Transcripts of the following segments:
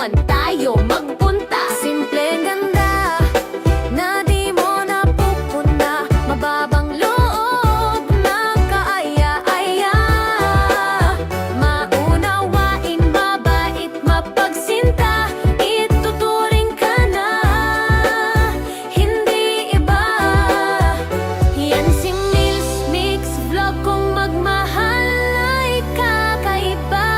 man tayo magpunta. Simpleng ganda na di mo napupuna, mababang loob na kaaya-aya, maunawain, mabait, mapagsinta, ituturing ka na hindi iba. Yan si Mills Mix Vlog, kung magmahal ay kakaiba.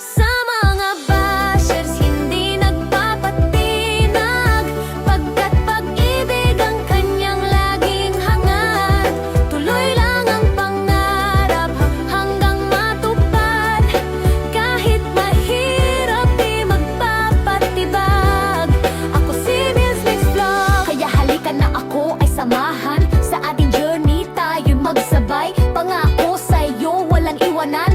Sa mga bashers hindi nagpapatinag, pagkat pag-ibig ang kanyang laging hangad. Tuloy lang ang pangarap hanggang matupad, kahit mahirap di magpapatibag. Ako si Mills Mix Vlog, kaya halika na ako ay samahan sa ating journey, tayo'y magsabay. Pangako sa'yo walang iwanan,